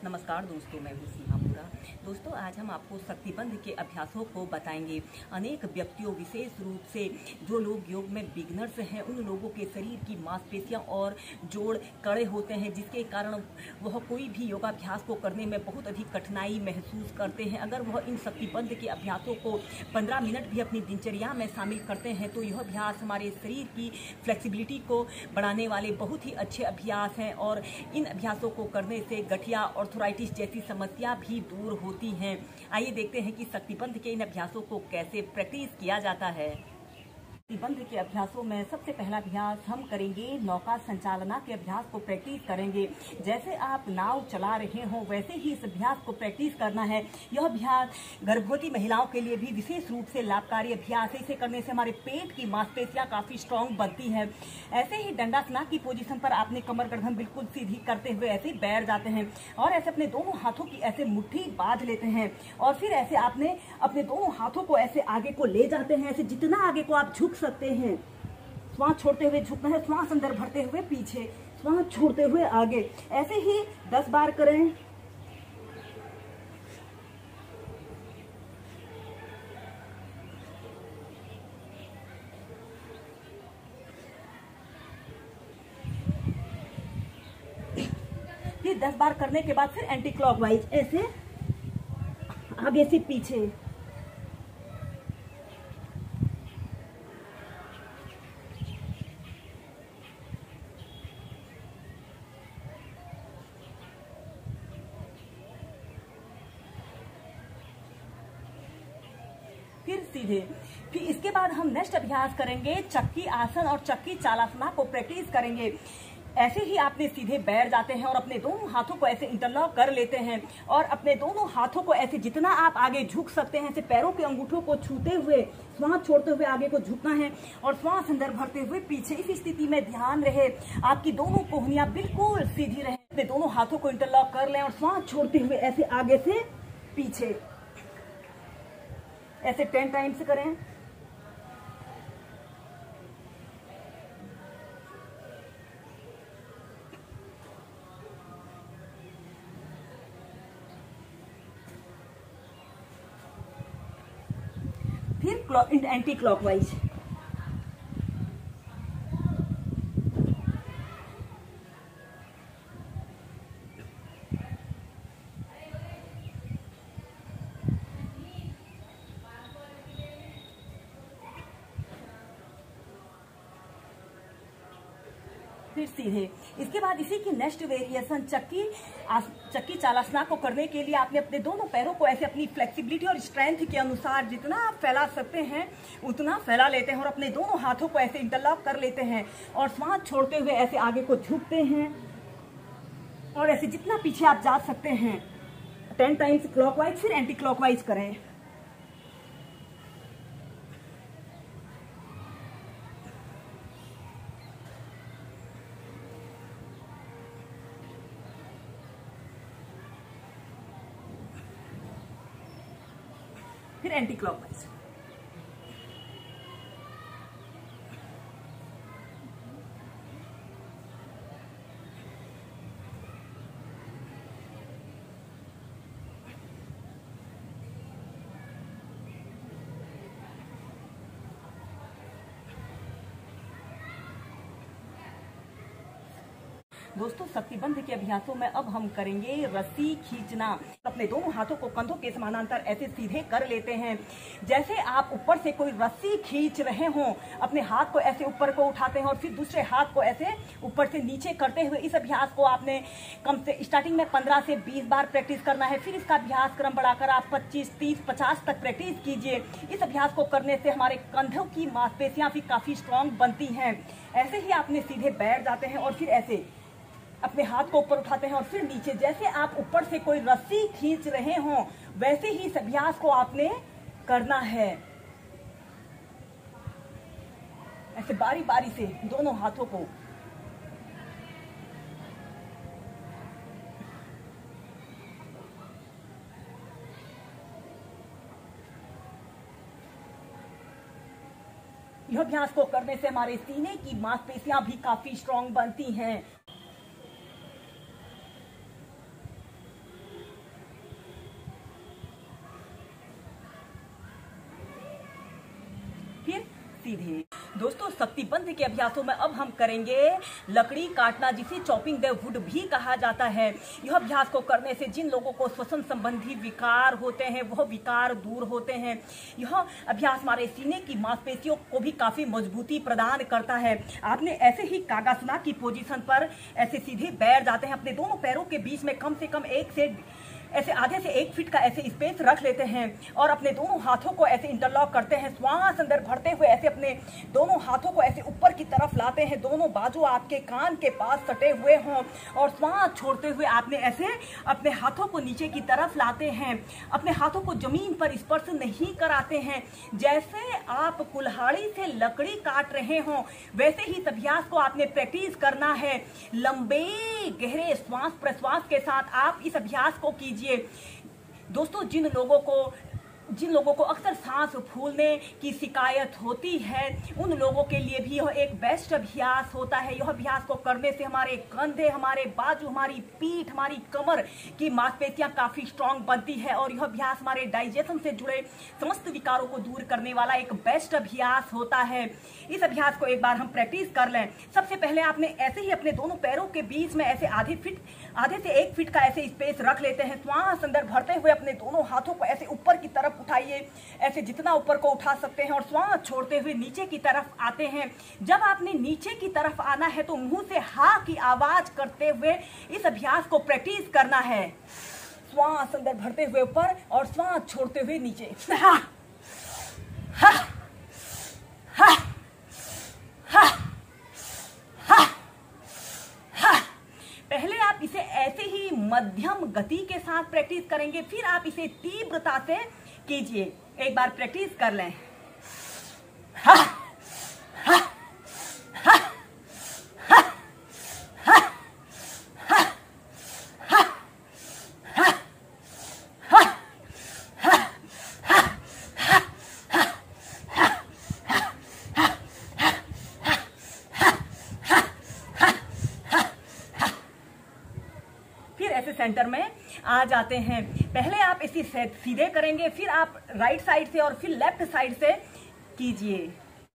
नमस्कार दोस्तों, मैं हूँ सीमा मुरा। दोस्तों, आज हम आपको शक्तिबंध के अभ्यासों को बताएंगे। अनेक व्यक्तियों, विशेष रूप से जो लोग योग में बिगनर्स हैं, उन लोगों के शरीर की मांसपेशियां और जोड़ कड़े होते हैं, जिसके कारण वह कोई भी योगाभ्यास को करने में बहुत अधिक कठिनाई महसूस करते हैं। अगर वह इन शक्तिबंध के अभ्यासों को 15 मिनट भी अपनी दिनचर्या में शामिल करते हैं तो यह अभ्यास हमारे शरीर की फ्लेक्सिबिलिटी को बढ़ाने वाले बहुत ही अच्छे अभ्यास हैं और इन अभ्यासों को करने से गठिया, आर्थराइटिस जैसी समस्या भी दूर होती हैं। आइए देखते हैं कि शक्तिबंध के इन अभ्यासों को कैसे प्रैक्टिस किया जाता है। शक्तिबंध के अभ्यासों में सबसे पहला अभ्यास हम करेंगे नौका संचालना के अभ्यास को प्रैक्टिस करेंगे। जैसे आप नाव चला रहे हो वैसे ही इस अभ्यास को प्रैक्टिस करना है। यह अभ्यास गर्भवती महिलाओं के लिए भी विशेष रूप से लाभकारी अभ्यास है। इसे करने से हमारे पेट की मांसपेशियां काफी स्ट्रांग बनती है। ऐसे ही दंडासना की पोजीशन पर आपने कमर गर्दन बिल्कुल सीधी करते हुए ऐसे ही बैठ जाते हैं और ऐसे अपने दोनों हाथों की ऐसे मुट्ठी बांध लेते हैं और फिर ऐसे आपने अपने दोनों हाथों को ऐसे आगे को ले जाते हैं। ऐसे जितना आगे को आप झुक सकते हैं, श्वास छोड़ते हुए झुकना है, श्वास अंदर भरते हुए पीछे, श्वास छोड़ते हुए आगे। ऐसे ही 10 बार करें। फिर 10 बार करने के बाद फिर एंटी क्लॉकवाइज ऐसे आगे से पीछे। फिर सीधे। फिर इसके बाद हम नेक्स्ट अभ्यास करेंगे चक्की आसन और चक्की चालासना को प्रैक्टिस करेंगे। ऐसे ही आपने सीधे बैठ जाते हैं और अपने दोनों हाथों को ऐसे इंटरलॉक कर लेते हैं और अपने दोनों हाथों को ऐसे जितना आप आगे झुक सकते हैं, ऐसे पैरों के अंगूठों को छूते हुए श्वास छोड़ते हुए आगे को झुकना है और श्वास अंदर भरते हुए पीछे। इस स्थिति में ध्यान रहे आपकी दोनों कोहनियां बिल्कुल सीधी रहे। अपने दोनों हाथों को इंटरलॉक कर लें और श्वास छोड़ते हुए ऐसे आगे से पीछे ऐसे 10 टाइम्स करें। फिर एंटी क्लॉकवाइज। फिर सीधे। इसके बाद इसी की नेक्स्ट वेरिएशन चक्की चालासना को करने के लिए आपने अपने दोनों पैरों को ऐसे अपनी फ्लेक्सिबिलिटी और स्ट्रेंथ के अनुसार जितना आप फैला सकते हैं उतना फैला लेते हैं और अपने दोनों हाथों को ऐसे इंटरलॉक कर लेते हैं और श्वास छोड़ते हुए ऐसे आगे को झुकते हैं और ऐसे जितना पीछे आप जा सकते हैं 10 टाइम्स क्लॉकवाइज फिर एंटी क्लॉकवाइज करें। फिर एंटी क्लॉकवाइज। दोस्तों, शक्तिबंध के अभ्यासों में अब हम करेंगे रस्सी खींचना। अपने दोनों हाथों को कंधों के समानांतर ऐसे सीधे कर लेते हैं। जैसे आप ऊपर से कोई रस्सी खींच रहे हों, अपने हाथ को ऐसे ऊपर को उठाते हैं और फिर दूसरे हाथ को ऐसे ऊपर से नीचे करते हुए इस अभ्यास को आपने कम से स्टार्टिंग में 15 से 20 बार प्रैक्टिस करना है। फिर इसका अभ्यास क्रम बढ़ाकर आप 25, 30, 50 तक प्रैक्टिस कीजिए। इस अभ्यास को करने से हमारे कंधों की मांसपेशियां भी काफी स्ट्रांग बनती हैं। ऐसे ही आपने सीधे बैठ जाते हैं और फिर ऐसे अपने हाथ को ऊपर उठाते हैं और फिर नीचे। जैसे आप ऊपर से कोई रस्सी खींच रहे हों वैसे ही इस अभ्यास को आपने करना है। ऐसे बारी बारी से दोनों हाथों को। यह अभ्यास को करने से हमारे सीने की मांसपेशियां भी काफी स्ट्रांग बनती हैं। सीधे। दोस्तों, शक्तिबंध के अभ्यासों में अब हम करेंगे लकड़ी काटना, जिसे चॉपिंग द वुड भी कहा जाता है। यह अभ्यास को करने से जिन लोगों को श्वसन संबंधी विकार होते हैं वह विकार दूर होते हैं। यह अभ्यास हमारे सीने की मांसपेशियों को भी काफी मजबूती प्रदान करता है। आपने ऐसे ही कागासना की पोजीशन पर ऐसे सीधे बैठ जाते हैं, अपने दोनों पैरों के बीच में कम से कम ऐसे आधे से 1 फीट का ऐसे स्पेस रख लेते हैं और अपने दोनों हाथों को ऐसे इंटरलॉक करते हैं। श्वास अंदर भरते हुए ऐसे अपने दोनों हाथों को ऐसे ऊपर की तरफ लाते हैं, दोनों बाजू आपके कान के पास सटे हुए हों, और श्वास छोड़ते हुए आपने ऐसे अपने हाथों को नीचे की तरफ लाते हैं। अपने हाथों को जमीन पर स्पर्श नहीं कराते हैं। जैसे आप कुल्हाड़ी से लकड़ी काट रहे हों वैसे ही इस अभ्यास को आपने प्रैक्टिस करना है। लंबे गहरे श्वास प्रश्वास के साथ आप इस अभ्यास को कीजिए। दोस्तों, जिन लोगों को अक्सर सांस फूलने की शिकायत होती है उन लोगों के लिए भी यह एक बेस्ट अभ्यास होता है। यह अभ्यास को करने से हमारे कंधे, हमारे बाजू, हमारी पीठ, हमारी कमर की मांसपेशियां काफी स्ट्रांग बनती है और यह अभ्यास हमारे डाइजेशन से जुड़े समस्त विकारों को दूर करने वाला एक बेस्ट अभ्यास होता है। इस अभ्यास को एक बार हम प्रैक्टिस कर लें। सबसे पहले आपने ऐसे ही अपने दोनों पैरों के बीच में ऐसे आधे से 1 फीट का ऐसे स्पेस रख लेते हैं। श्वास अंदर भरते हुए अपने दोनों हाथों को ऐसे ऊपर की तरफ उठाइए, ऐसे जितना ऊपर को उठा सकते हैं, और श्वास छोड़ते हुए नीचे की तरफ आते हैं। जब आपने नीचे की तरफ आना है तो मुंह से हा की आवाज करते हुए इस अभ्यास को प्रैक्टिस करना है। श्वास अंदर भरते हुए ऊपर और श्वास छोड़ते हुए नीचे। हा, हा, हा, हा, हा, हा। पहले आप इसे ऐसे ही मध्यम गति के साथ प्रैक्टिस करेंगे, फिर आप इसे तीव्रता से कीजिए। एक बार प्रैक्टिस कर लें। हा, हा, हा, हा, हा, हा, हा, हा, हा, ऐसे सेंटर में आ जाते हैं। पहले आप इसे सीधे करेंगे, फिर आप राइट साइड से और फिर लेफ्ट साइड से कीजिए।